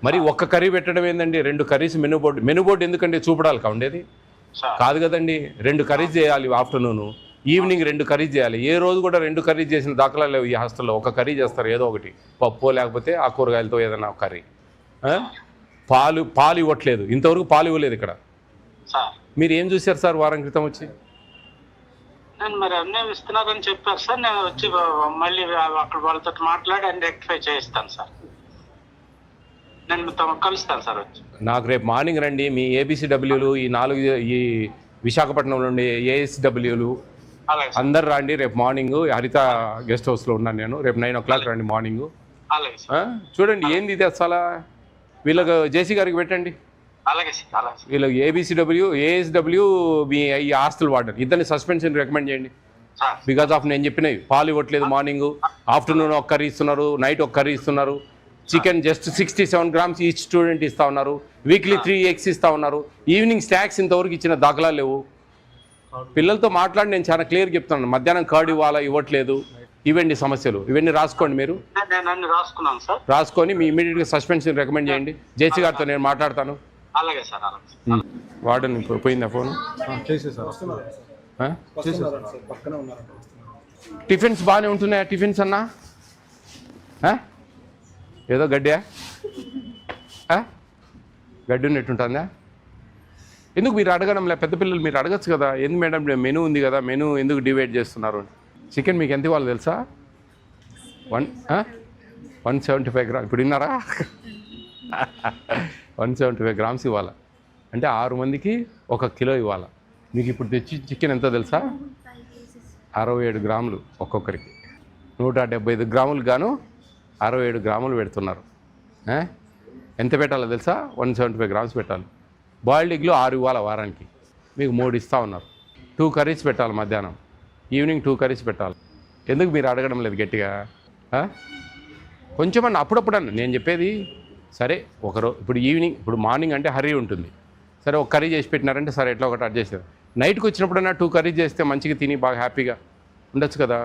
మరి ఒక్క కర్రీ పెట్టడం ఏందండి? 2 కర్రీస్ మెనూ బోర్డు ఎందుకండి చూపడాలి ఉండేది కాదు కదండి. 2 కర్రీస్ చేయాలి ఆఫ్టర్నూన్, ఈవినింగ్ 2 కర్రీస్ చేయాలి. ఏ రోజు కూడా 2 కర్రీస్ చేసిన దాఖలాలు లేవు ఈ హాస్టల్లో. ఒక కర్రీ చేస్తారు, ఏదో ఒకటి పప్పు లేకపోతే ఆ కూరగాయలతో ఏదైనా కర్రీ. పాలు ఇవ్వట్లేదు, ఇంతవరకు పాలు ఇవ్వలేదు ఇక్కడ. మీరు ఏం చూశారు సార్ వారం క్రితం వచ్చి? నేను మరి అన్నీ ఇస్తున్నారని చెప్పారు సార్. నేను వచ్చి మళ్ళీ అక్కడ వాళ్ళతో మాట్లాడి అన్ని రెక్టిఫై చేయిస్తాను సార్. నేను కలుస్తాను సార్ వచ్చి. నాకు రేపు మార్నింగ్ రండి. మీ ఏబిసిడబ్ల్యూలు ఈ విశాఖపట్నంలో ఉండే ఏఎస్డబ్ల్యూలు అందరు రండి రేపు మార్నింగ్. హరిత గెస్ట్ హౌస్లో ఉన్నాను నేను. రేపు 9 o'clock రండి మార్నింగ్. చూడండి ఏంది ఇది అసలు. వీళ్ళకి జేసీ గారికి పెట్టండి. వీళ్ళకి ఏబిసిడబ్ల్యూ ఏఎస్డబ్ల్యూ మీ ఈ హాస్టల్ వార్డెన్ ఇద్దరిని సస్పెన్షన్ రికమెండ్ చేయండి. బికాస్ ఆఫ్ నేను చెప్పినవి పాలు ఇవ్వట్లేదు, మార్నింగ్ ఆఫ్టర్నూన్ 1 కర్రీ ఇస్తున్నారు, నైట్ 1 కర్రీ ఇస్తున్నారు. Chicken just 67 grams each student ఇస్తా ఉన్నారు. వీక్లీ 3 eggs ఇస్తా ఉన్నారు. ఈవినింగ్ స్నాక్స్ ఇంతవరకు ఇచ్చిన దాఖలా లేవు. పిల్లలతో మాట్లాడి నేను చాలా క్లియర్ చెప్తున్నాను. మధ్యాహ్నం కర్డ్ ఇవ్వట్లేదు. ఇవన్నీ సమస్యలు, ఇవన్నీ రాసుకోండి మీరు. రాసుకొని మీ ఇమీడియట్గా సస్పెన్షన్ రికమెండ్ చేయండి. జేసీ గారితో నేను మాట్లాడతాను. వార్డెన్ పోయిందా ఫోన్? టిఫిన్స్ బాగానే ఉంటున్నాయా? టిఫిన్స్ అన్నా ఏదో గడ్డి ఉన్నట్టుంటుందా? ఎందుకు మీరు అడగడంలే? పెద్ద పిల్లలు మీరు అడగచ్చు కదా. ఎందుకు మేడం మెనూ ఉంది కదా, మెనూ ఎందుకు డివైడ్ చేస్తున్నారు? చికెన్ మీకు ఎంత ఇవ్వాలి తెలుసా? 175 grams. ఇప్పుడు విన్నారా? 175 grams ఇవ్వాలి అంటే 6 మందికి 1 కిలో ఇవ్వాలి. మీకు ఇప్పుడు తెచ్చి చికెన్ ఎంత తెలుసా? 67 grams ఒక్కొక్కరికి. 175 grams గాను 67 grams పెడుతున్నారు. ఎంత పెట్టాలో తెలుసా? 175 grams పెట్టాలి. బాయిల్డ్ ఎగ్లు 6 ఇవ్వాలి వారానికి. మీకు 3 ఇస్తూ ఉన్నారు. 2 కర్రీస్ పెట్టాలి మధ్యాహ్నం, ఈవినింగ్ 2 కర్రీస్ పెట్టాలి. ఎందుకు మీరు అడగడం లేదు గట్టిగా? కొంచెం అప్పుడప్పుడు నేను చెప్పేది సరే. ఇప్పుడు మార్నింగ్ అంటే హర్రీ ఉంటుంది. సరే 1 కర్రీ చేసి పెట్టినారంటే సరే ఎట్లా ఒకటి అడ్జస్ట్ చేస్తారు. నైట్కి వచ్చినప్పుడన్నా 2 కర్రీస్ చేస్తే మంచిగా తిని బాగా హ్యాపీగా ఉండొచ్చు కదా.